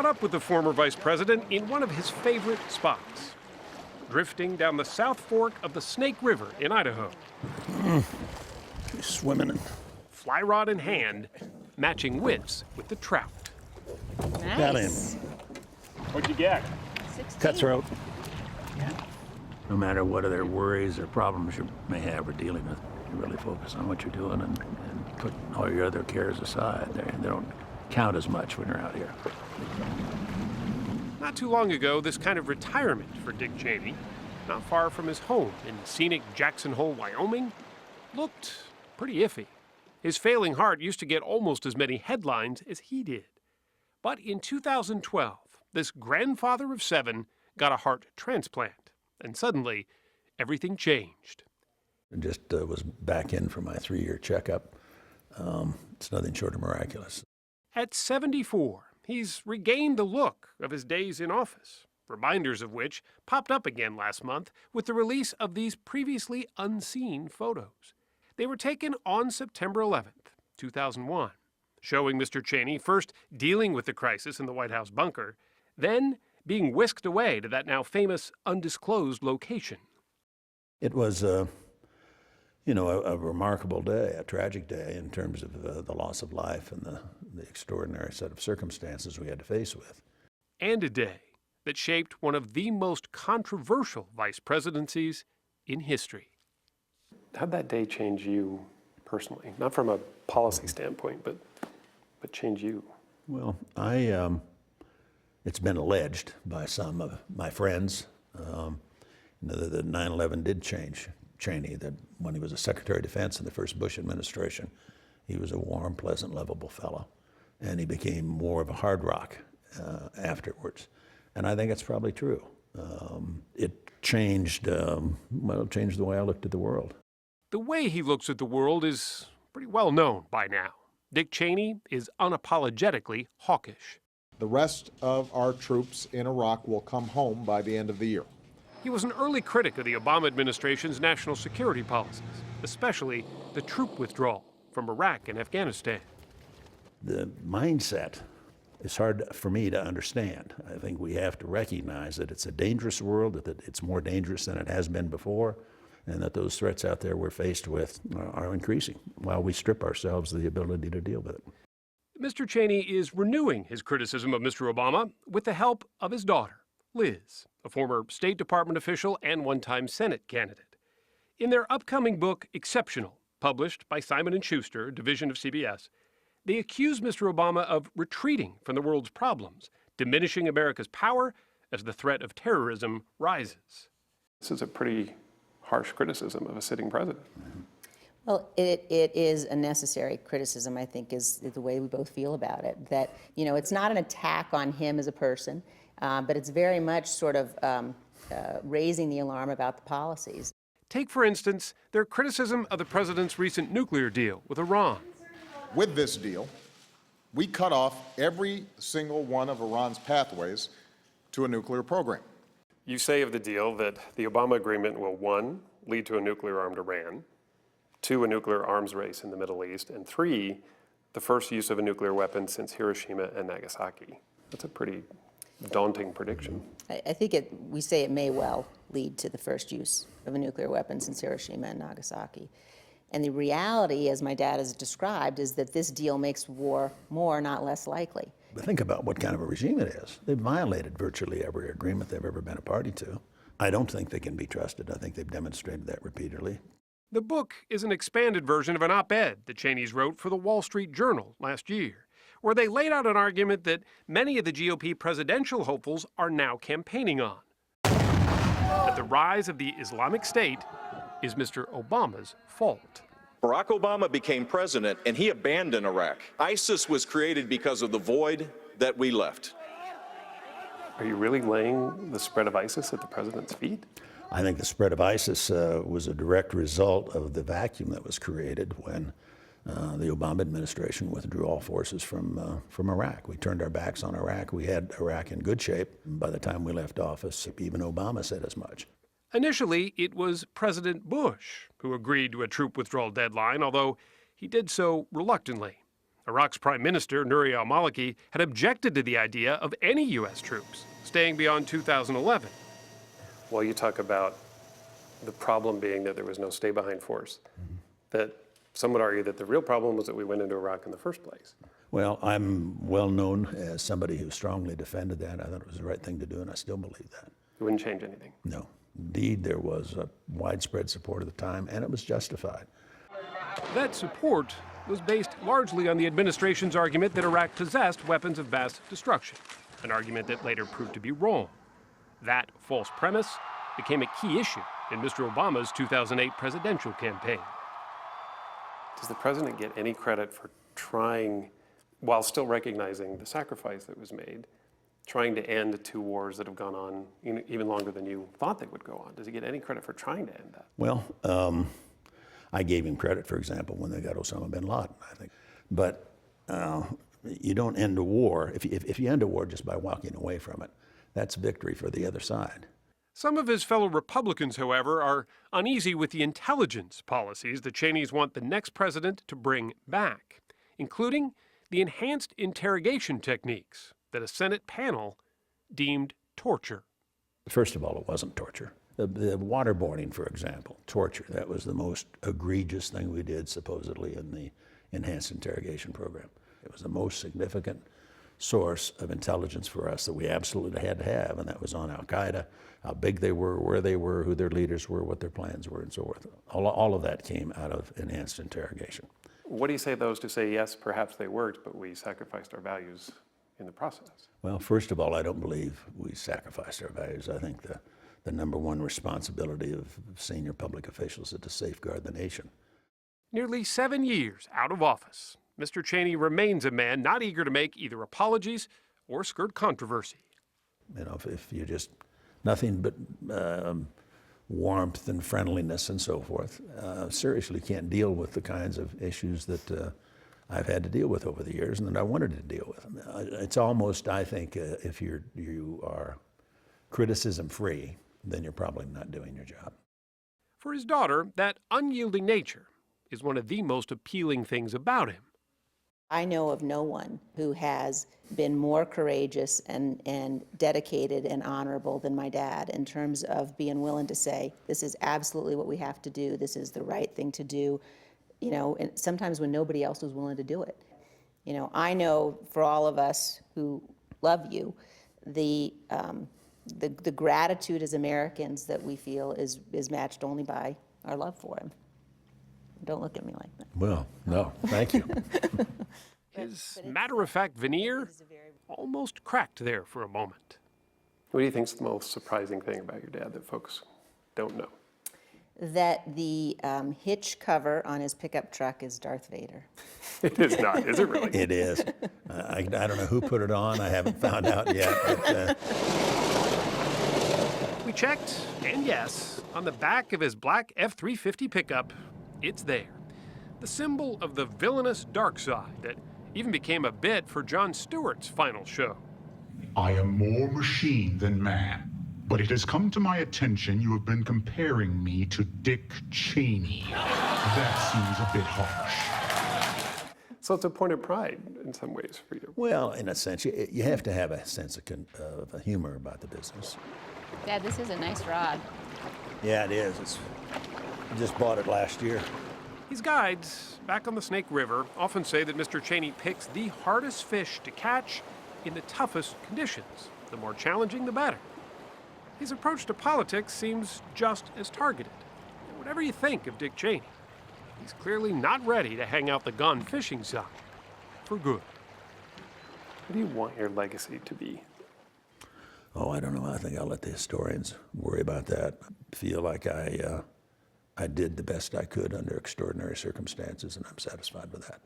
caught up with the former vice president in one of his favorite spots, drifting down the South Fork of the Snake River in Idaho. Swimming. Fly rod in hand, matching wits with the trout. Nice. Got him. What'd you get? 16. Cutthroat. No matter what other worries or problems you may have or dealing with, you really focus on what you're doing and put all your other cares aside. They don't count as much when you're out here. Not too long ago, this kind of retirement for Dick Cheney, not far from his home in scenic Jackson Hole, Wyoming, looked pretty iffy. His failing heart used to get almost as many headlines as he did. But in 2012, this grandfather of 7 got a heart transplant, and suddenly, everything changed. I just was back in for my 3-year checkup. It's nothing short of miraculous. At 74, he's regained the look of his days in office, reminders of which popped up again last month with the release of these previously unseen photos. They were taken on September 11th, 2001, showing Mr. Cheney first dealing with the crisis in the White House bunker, then being whisked away to that now famous undisclosed location. It was, a remarkable day, a tragic day in terms of the loss of life and the extraordinary set of circumstances we had to face with. And a day that shaped one of the most controversial vice presidencies in history. How'd that day change you personally? Not from a policy standpoint, but change you? Well, it's been alleged by some of my friends that 9/11 did change Cheney, that when he was a Secretary of Defense in the first Bush administration, he was a warm, pleasant, lovable fellow. And he became more of a hard rock afterwards. And I think it's probably true. It changed, it changed the way I looked at the world. The way he looks at the world is pretty well known by now. Dick Cheney is unapologetically hawkish. The rest of our troops in Iraq will come home by the end of the year. He was an early critic of the Obama administration's national security policies, especially the troop withdrawal from Iraq and Afghanistan. The mindset is hard for me to understand. I think we have to recognize that it's a dangerous world, that it's more dangerous than it has been before, and that those threats out there we're faced with are increasing while we strip ourselves of the ability to deal with it. Mr. Cheney is renewing his criticism of Mr. Obama with the help of his daughter, Liz, a former State Department official and one-time Senate candidate. In their upcoming book, Exceptional, published by Simon & Schuster, a division of CBS, they accuse Mr. Obama of retreating from the world's problems, diminishing America's power as the threat of terrorism rises. This is a pretty harsh criticism of a sitting president. Well, it is a necessary criticism, I think, is the way we both feel about it. That, it's not an attack on him as a person, but it's very much sort of raising the alarm about the policies. Take, for instance, their criticism of the president's recent nuclear deal with Iran. With this deal, we cut off every single one of Iran's pathways to a nuclear program. You say of the deal that the Obama agreement will, 1, lead to a nuclear-armed Iran, 2, a nuclear arms race in the Middle East, and 3, the first use of a nuclear weapon since Hiroshima and Nagasaki. That's a pretty daunting prediction. I think we say it may well lead to the first use of a nuclear weapon since Hiroshima and Nagasaki. And the reality, as my dad has described, is that this deal makes war more, not less likely. But think about what kind of a regime it is. They've violated virtually every agreement they've ever been a party to. I don't think they can be trusted. I think they've demonstrated that repeatedly. The book is an expanded version of an op-ed that Cheney's wrote for the Wall Street Journal last year, where they laid out an argument that many of the GOP presidential hopefuls are now campaigning on. That the rise of the Islamic State is Mr. Obama's fault. Barack Obama became president and he abandoned Iraq. ISIS was created because of the void that we left. Are you really laying the spread of ISIS at the president's feet? I think the spread of ISIS was a direct result of the vacuum that was created when the Obama administration withdrew all forces from Iraq. We turned our backs on Iraq. We had Iraq in good shape. By the time we left office, even Obama said as much. Initially, it was President Bush who agreed to a troop withdrawal deadline, although he did so reluctantly. Iraq's Prime Minister, Nouri al-Maliki, had objected to the idea of any U.S. troops staying beyond 2011. Well, you talk about the problem being that there was no stay-behind force, that some would argue that the real problem was that we went into Iraq in the first place. Well, I'm well known as somebody who strongly defended that. I thought it was the right thing to do, and I still believe that. It wouldn't change anything. No. Indeed, there was a widespread support at the time, and it was justified. That support was based largely on the administration's argument that Iraq possessed weapons of mass destruction, an argument that later proved to be wrong. That false premise became a key issue in Mr. Obama's 2008 presidential campaign. Does the president get any credit for trying, while still recognizing the sacrifice that was made, trying to end two wars that have gone on even longer than you thought they would go on? Does he get any credit for trying to end that? Well, I gave him credit, for example, when they got Osama bin Laden, I think. But you don't end a war. If you end a war just by walking away from it, that's victory for the other side. Some of his fellow Republicans, however, are uneasy with the intelligence policies the Cheneys want the next president to bring back, including the enhanced interrogation techniques that a Senate panel deemed torture. First of all, it wasn't torture. The waterboarding, for example, torture, that was the most egregious thing we did, supposedly, in the enhanced interrogation program. It was the most significant source of intelligence for us that we absolutely had to have, and that was on al-Qaeda, how big they were, where they were, who their leaders were, what their plans were, and so forth. All of that came out of enhanced interrogation. What do you say to those who say, yes, perhaps they worked, but we sacrificed our values in the process? Well, first of all, I don't believe we sacrificed our values. I think the number one responsibility of senior public officials is to safeguard the nation. Nearly 7 years out of office, Mr. Cheney remains a man not eager to make either apologies or skirt controversy. You know, if you're just nothing but warmth and friendliness and so forth, seriously can't deal with the kinds of issues that I've had to deal with over the years and that I wanted to deal with. It's almost, I think, if you are criticism-free, then you're probably not doing your job. For his daughter, that unyielding nature is one of the most appealing things about him. I know of no one who has been more courageous and dedicated and honorable than my dad in terms of being willing to say, this is absolutely what we have to do, this is the right thing to do, you know, and sometimes when nobody else was willing to do it. You know, I know for all of us who love you, the gratitude as Americans that we feel is matched only by our love for him. Don't look at me like that. Well, no, thank you. His matter-of-fact veneer almost cracked there for a moment. What do you think's the most surprising thing about your dad that folks don't know? That the hitch cover on his pickup truck is Darth Vader. It is not, is it really? It is. I don't know who put it on. I haven't found out yet. But, We checked, and yes, on the back of his black F-350 pickup, it's there. The symbol of the villainous dark side that even became a bit for Jon Stewart's final show. I am more machine than man, but it has come to my attention you have been comparing me to Dick Cheney. That seems a bit harsh. So it's a point of pride in some ways for you. well, in a sense, you have to have a sense of humor about the business. Dad, this is a nice rod. Yeah, it is. I just bought it last year. His guides back on the Snake River often say that Mr. Cheney picks the hardest fish to catch in the toughest conditions. The more challenging, the better. His approach to politics seems just as targeted. Whatever you think of Dick Cheney, he's clearly not ready to hang out the gun fishing sign for good. What do you want your legacy to be? Oh, I don't know. I think I'll let the historians worry about that. I feel like I did the best I could under extraordinary circumstances, and I'm satisfied with that.